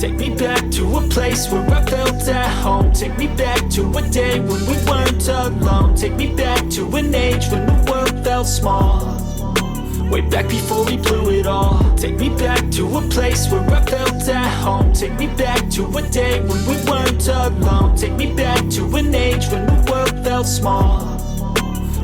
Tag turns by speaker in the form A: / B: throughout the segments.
A: Take me back to a place where I felt at home. Take me back to a day when we weren't alone. Take me back to an age when the world felt small. Way back before we blew it all. Take me back to a place where I felt at home. Take me back to a day when we weren't alone. Take me back to an age when the world felt small.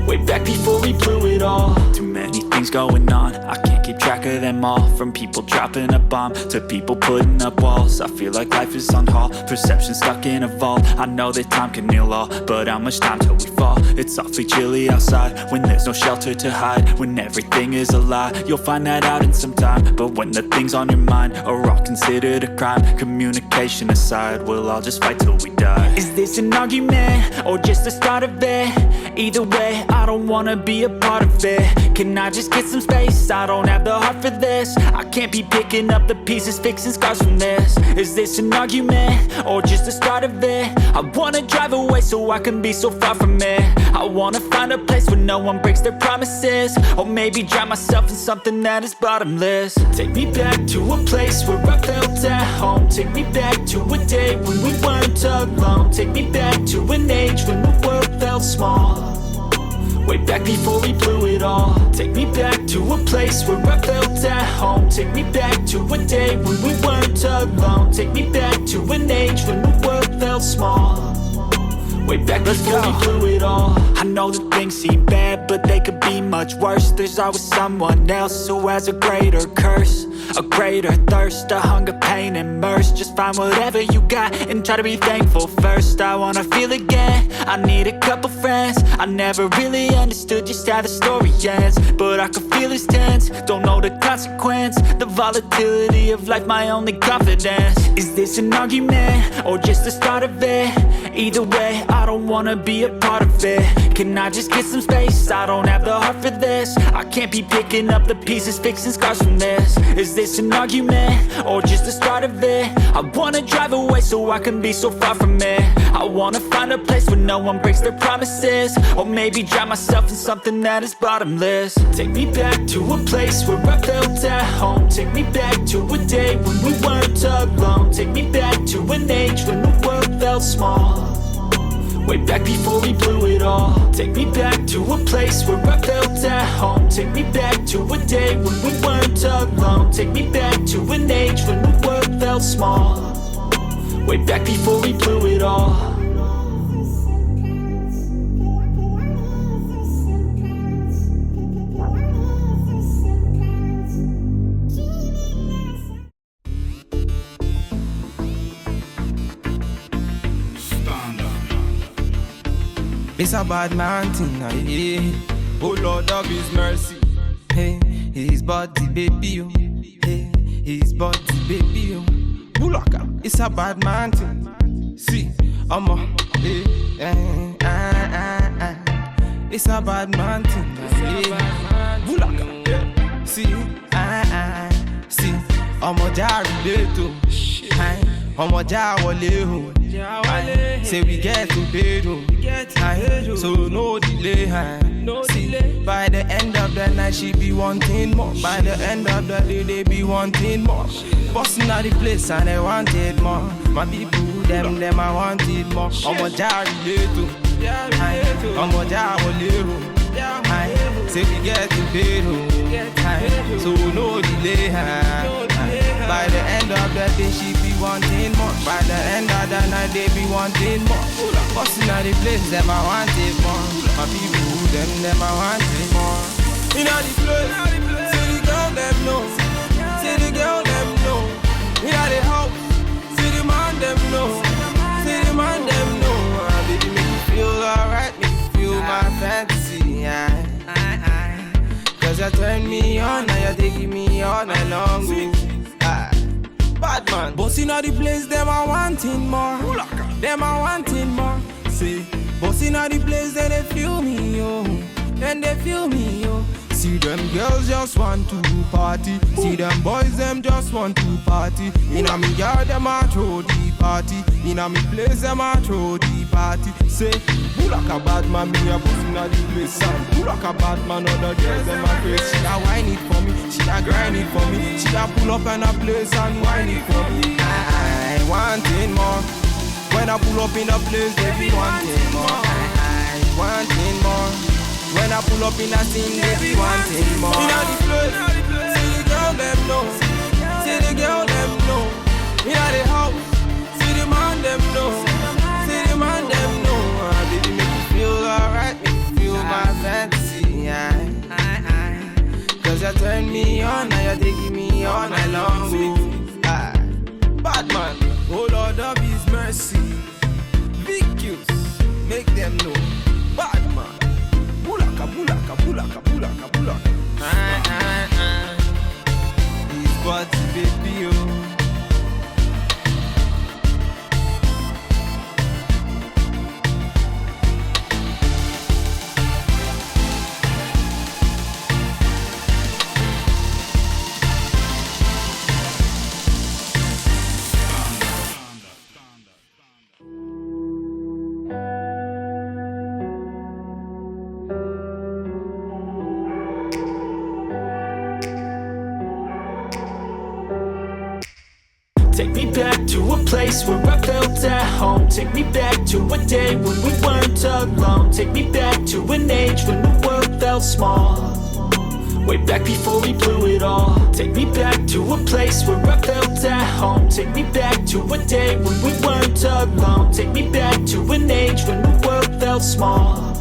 A: Way back before we blew it all. Too many things going on, I can't keep track of them all. From people dropping a bomb to people putting up walls. I feel like life is on hold, perception stuck in a vault. I know that time can heal all, but how much time till we fall? It's awfully chilly outside when there's no shelter to hide. When everything is a lie, you'll find that out in some time. But when the things on your mind are all considered a crime, communication aside, we'll all just fight till we die. Is this an argument or just the start of it? Either way, I don't wanna be a part of it. Can I just get some space? I don't have the heart for this. I can't be picking up the pieces, fixing scars from this. Is this an argument or just the start of it? I wanna drive away so I can be so far from it. I wanna find a place where no one breaks their promises. Or maybe drown myself in something that is bottomless. Take me back to a place where I felt at home. Take me back to a day when we weren't alone. Take me back to an age when the world felt small. Way back before we blew it all. Take me back to a place where I felt at home. Take me back to a day when we weren't alone. Take me back to an age when the world felt small. Way back before we blew it all. I know that things seem bad, but they could be much worse. There's always someone else who has a greater curse, a greater thirst, a hunger, pain, and mercy. Just find whatever you got and try to be thankful first. I wanna feel again, I need a couple friends. I never really understood just how the story ends, but I can feel it's tense, don't know the consequence. The volatility of life, my only confidence. Is this an argument or just the start of it? Either way, I don't wanna be a part of it. Can I just get some space? I don't have the heart for this. I can't be picking up the pieces, fixing scars from this. Is this an argument or just the start of it? I wanna drive away so I can be so far from it. I wanna find a place where no one breaks their promises. Or maybe drown myself in something that is bottomless. Take me back to a place where I felt at home. Take me back to a day when we weren't alone. Take me back to an age when the world felt small. Way back before we blew it all. Take me back to a place where I felt at home. Take me back to a day when we weren't alone. Take me back to an age when the world felt small. Way back before we blew it all.
B: It's a bad man thing, yeah. Oh Lord of His mercy. Hey, His body baby, oh. Hey, His body baby, oh. Bulaka, it's a bad man thing. See, I'm a, hey, it's a bad man thing, yeah. Bulaka, yeah. See, see, I'm a jari leto. I'm a jawale. Say we get to bed, so no delay. See, by the end of the night she be wanting more. By the end of the day they be wanting more. Busting out the place and they wanted more. My people, them I wanted more. I'm a jari little, I'm a jawale. Say we get to bed, so no delay. By the end of the day she be wanting more. By the end of the night they be wanting more. Busting out the place, them I wanted more. My people, them I wanted more. In all the place, see the girl them know. See the girl them know. In all the house, see the man them know. See the man them know. Baby make me feel alright, make me feel my fantasy. Cause you turn me on, now you're taking me all night long. Bad man, bossing all the place, them I wanting more. Them I wanting more. See, bossing all the place, then they feel me, yo. Then they feel me, yo. See them girls just want to party. See them boys, them just want to party. In a me yard, them a throw the party. In a me place, them a throw the party. Say, who like a bad man, me a bossing all the place. Who like a bad man, other girls, them a crazy. She a whine it for me, she a grind it for me. She a pull up in a place and whine it for me. I wanting more. When I pull up in a place, they be wanting more. I wanting more. When I pull up in a scene, they be wanting more. In the place, see the girl them know. See the girl them know. In the house, see the man them know. See the man them know. Baby, make me feel alright, make me feel my fantasy. Cause you turn me on, now you're taking me all night long. Bad man, oh Lord of His mercy. Big use, make them know. Bad man, bulaka, bulaka, bulaka, bulaka, bulaka. These body, baby, oh.
A: Take me back to a place where I felt at home. Take me back to a day when we weren't alone. Take me back to an age when the world felt small. Way back before we blew it all. Take me back to a place where I felt at home. Take me back to a day when we weren't alone. Take me back to an age when the world felt small.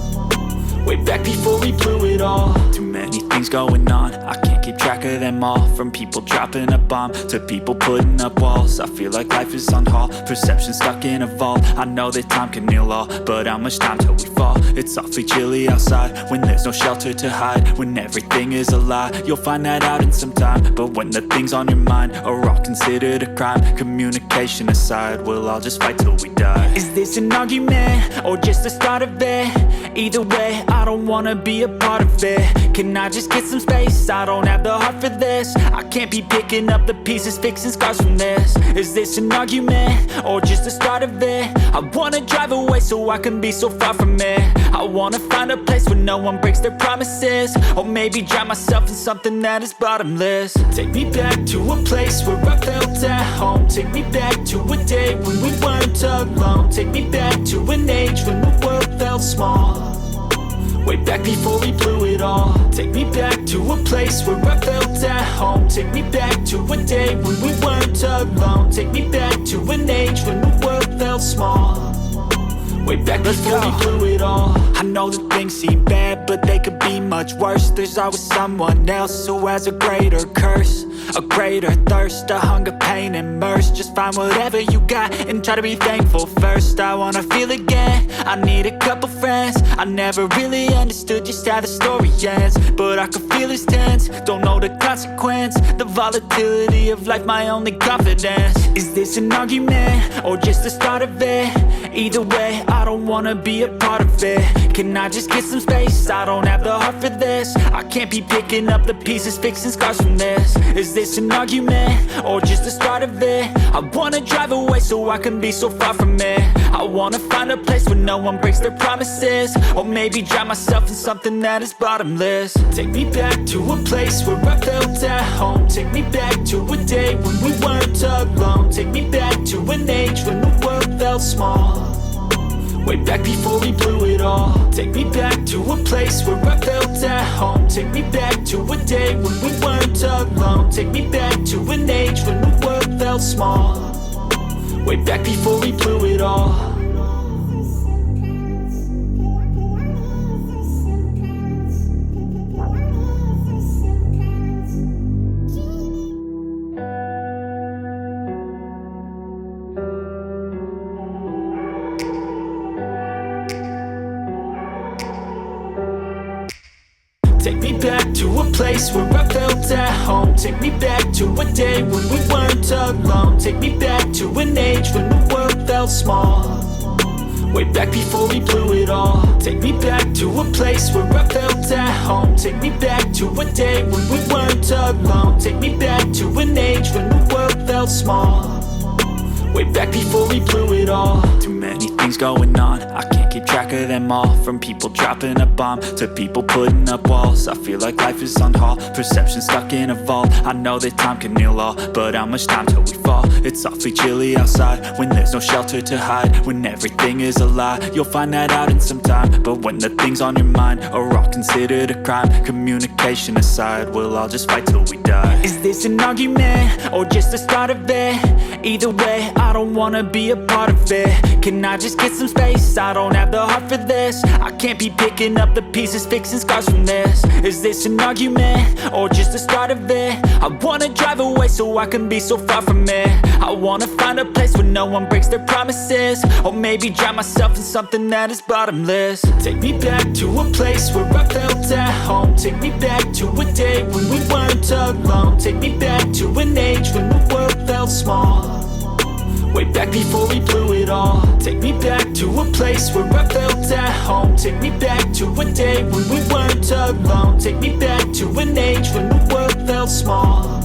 A: Way back before we blew it all. Too many things going on, I can't keep track of them all. From people dropping a bomb to people putting up walls. I feel like life is on hold, perception stuck in a vault. I know that time can heal all, but how much time till we fall? It's awfully chilly outside, when there's no shelter to hide. When everything is a lie, you'll find that out in some time. But when the things on your mind are all considered a crime, communication aside, we'll all just fight till we die. Is this an argument, or just the start of it? Either way, I don't wanna be a part of it. Can I just get some space? I don't have the heart for this. I can't be picking up the pieces, fixing scars from this. Is this an argument, or just the start of it? I wanna drive away so I can be so far from it. I wanna find a place where no one breaks their promises. Or maybe drown myself in something that is bottomless. Take me back to a place where I felt at home. Take me back to a day when we weren't alone. Take me back to an age when the world felt small. Way back before we blew it all. Take me back to a place where I felt at home. Take me back to a day when we weren't alone. Take me back to an age when the world felt small. Way back before we blew it all. I know that things seem bad, but they could be much worse. There's always someone else who has a greater curse, a greater thirst, a hunger, pain, and mercy. Just find whatever you got and try to be thankful first. I wanna feel again, I need a couple friends. I never really understood just how the story ends, but I can feel it's tense, don't know the consequence. The volatility of life, my only confidence. Is this an argument, or just the start of it? Either way, I don't wanna be a part of it. Can I just get some space? I don't have the heart for this. I can't be picking up the pieces, fixing scars from this. Is this an argument, or just the start of it? I wanna drive away so I can be so far from it. I wanna find a place where no one breaks their promises. Or maybe drown myself in something that is bottomless. Take me back to a place where I felt at home. Take me back to a day when we weren't alone. Take me back to an age when the world felt small. Way back before we blew it all. Take me back to a place where I felt at home. Take me back to a day when we weren't alone. Take me back to an age when the world felt small. Way back before we blew it all. Take me back to a place where I felt at home. Take me back to a day when we weren't alone. Take me back to an age when the world felt small. Way back before we blew it all. Take me back to a place where I felt at home. Take me back to a day when we weren't alone. Take me back to an age when the world felt small. Way back before we blew it all. Too many things going on, I can't keep track of them all. From people dropping a bomb to people putting up walls. I feel like life is on hold, perception stuck in a vault. I know that time can heal all, but how much time till we fall? It's awfully chilly outside when there's no shelter to hide. When everything is a lie, you'll find that out in some time. But when the things on your mind are all considered a crime, communication aside, we'll all just fight till we die. Is this an argument or just the start of it? Either way, I don't wanna be a part of it. Can I just get some space? I don't have the heart for this. I can't be picking up the pieces, fixing scars from this. Is this an argument or just the start of it? I wanna drive away so I can be so far from it. I wanna find a place where no one breaks their promises, or maybe drown myself in something that is bottomless. Take me back to a place where I felt at home. Take me back to a day when we weren't alone. Take me back to an age when the world felt small, way back before we blew it all. Take me back to a place where I felt at home. Take me back to a day when we weren't alone. Take me back to an age when the world felt small,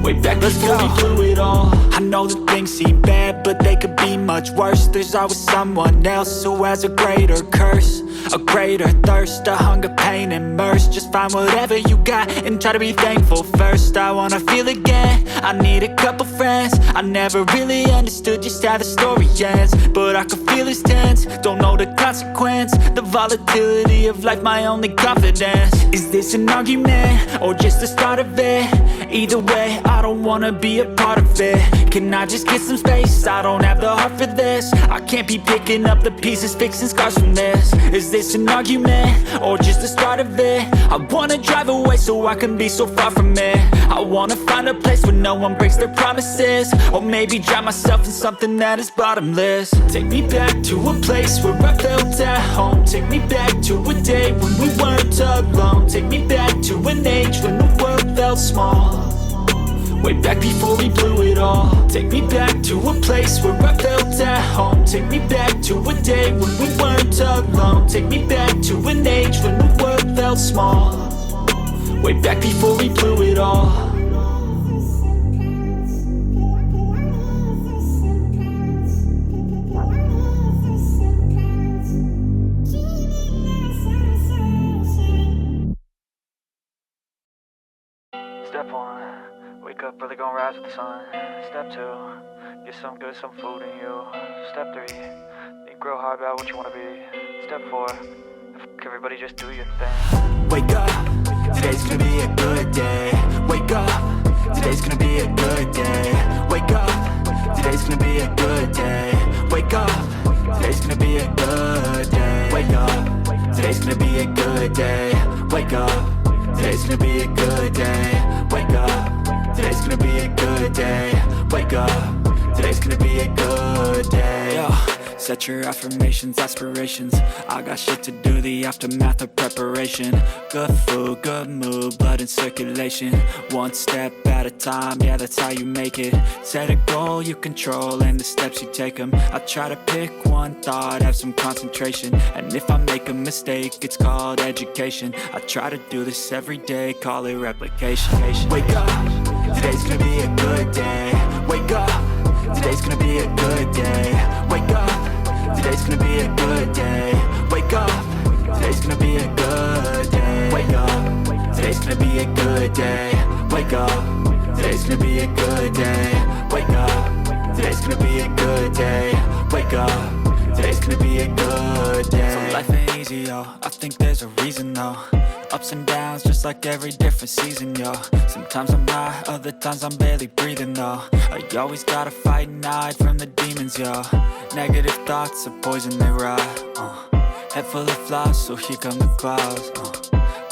A: way back before we blew it all. I know that things seem bad, but they could be much worse. There's always someone else who has a greater curse, a greater thirst, a hunger, pain, and mercy. Just find whatever you got and try to be thankful first. I wanna feel again, I need a couple friends. I never really understood just how the story ends, but I can feel it's tense, don't know the consequence. The volatility of life, my only confidence. Is this an argument or just the start of it? Either way, I don't wanna be a part of it. Can I just get some space? I don't have the heart for this. I can't be picking up the pieces, fixing scars from this. Is this an argument or just the start of it? I wanna drive away so I can be so far from it. I wanna find a place where no one breaks their promises, or maybe drown myself in something that is bottomless. Take me back to a place where I felt at home. Take me back to a day when we weren't alone. Take me back to an age when the world felt small, way back before we blew it all. Take me back to a place where I felt at home. Take me back to a day when we weren't alone. Take me back to an age when the world felt small, way back before we blew it all.
C: Step 1, wake up early, gonna rise with the sun. Step 2, get some good, some food in you. Step 3, think real hard about what you wanna be. Step 4, everybody just do your thing.
A: Wake up, today's gonna be a good day. Wake up, today's gonna be a good day. Wake up, today's gonna be a good day. Wake up, today's gonna be a good day. Wake up, today's gonna be a good day. Wake up, today's gonna be a good day. Wake up, today's gonna be a good day. Wake up, today's gonna be a good day. Yo, set your affirmations, aspirations. I got shit to do, the aftermath of preparation. Good food, good mood, blood in circulation. One step at a time, yeah, that's how you make it. Set a goal you control and the steps you take them. I try to pick one thought, have some concentration. And if I make a mistake, it's called education. I try to do this every day, call it replication. Wake up, today's gonna be a good day. Wake up, today's gonna be a good day. Wake up, today's gonna be a good day. Wake up, today's gonna be a good day. Wake up, today's gonna be a good day. Wake up, today's gonna be a good day. Wake up, today's gonna be a good day. Wake up, today's gonna be a good day. So life ain't easy, yo, I think there's a reason though. Ups and downs, just like every different season, yo. Sometimes I'm high, other times I'm barely breathing, though. I always gotta fight and hide from the demons, yo. Negative thoughts are poison, they rot. Head full of flies, so here come the clouds.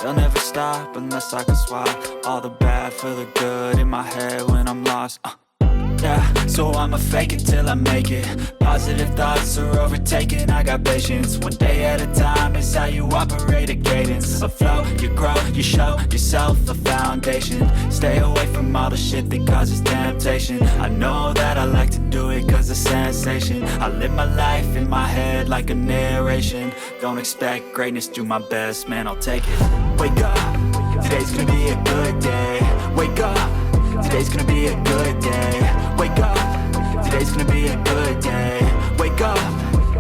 A: They'll never stop unless I can swap all the bad for the good in my head when I'm lost. Yeah, so I'ma fake it till I make it. Positive thoughts are overtaken, I got patience. One day at a time is how you operate a cadence. A flow, you grow, you show yourself a foundation. Stay away from all the shit that causes temptation. I know that I like to do it cause it's sensation. I live my life in my head like a narration. Don't expect greatness, do my best, man, I'll take it. Wake up, today's gonna be a good day. Wake up, today's gonna be a good day. Wake up, today's gonna be a good day. Wake up,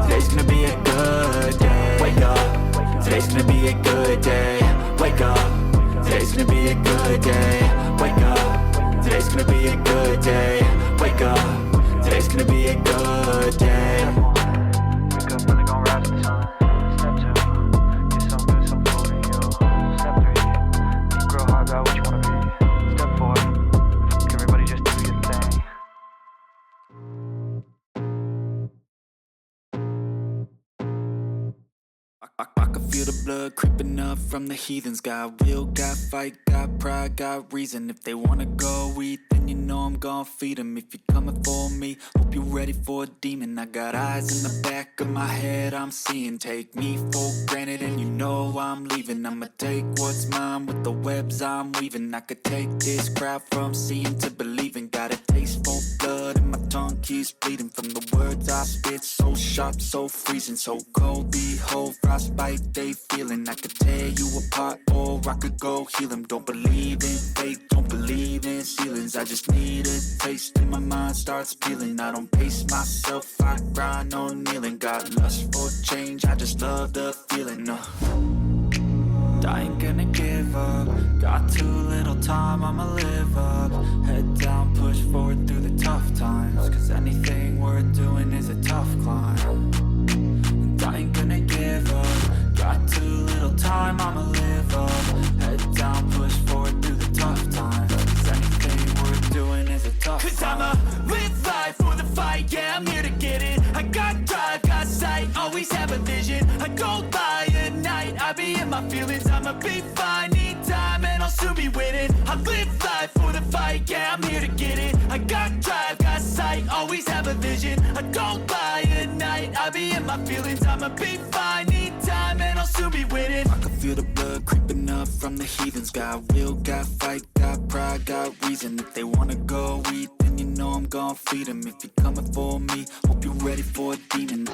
A: today's gonna be a good good day. Wake up, today's gonna be a good day. Wake up, today's gonna be a good day. Wake up, today's gonna be a good day.
C: Wake up, really gon' rise with the sun. Step 2, get some good, some food in you. Step 3, think real hard about what you wanna be. Step 4, everybody just do your thing.
A: I can feel the blood creeping up from the heathens. Got will, got fight, got pride, got reason. If they wanna go eat, then you know I'm gon' feed them. If you're coming for me, hope you're ready for a demon. I got eyes in the back of my head, I'm seeing. Take me for granted and you know I'm leaving. I'ma take what's mine with the webs I'm weaving. I could take this crowd from seeing to believing. Got a taste for blood and my tongue keeps bleeding. From the words I spit, so sharp, so freezing. So cold, behold, frostbite they feeling. I could tear you apart or I could go heal them. Don't believe in fate, don't believe in ceilings. I just need a taste and my mind starts peeling. I don't pace myself, I grind on kneeling. Got lust for change, I just love the feeling. I ain't gonna give up. Got too little time, I'ma live up. Head down, push forward through the tough times. Cause anything worth doing is a tough climb. And I ain't gonna give up. Got too little time, I'ma live up. Head down, push forward through the tough times. Cause anything worth doing is a tough climb. Cause I'ma live life for the fight, yeah, I'm here to get it. I got drive, got sight, always have a vision. I go by at night, I be in my feelings. I'ma be fine, need time, and I'll soon be winning. I live life for the fight, yeah, I'm here to get it. I got drive, got sight, always have a vision. I go by at night, I be in my feelings. I'ma be fine, need time, and I'll soon be winning. I can feel the blood creeping up from the heathens. Got will, got fight, got pride, got reason. If they wanna go eat, then you know I'm gon' feed them. If you're coming for me, hope you're ready for a demon.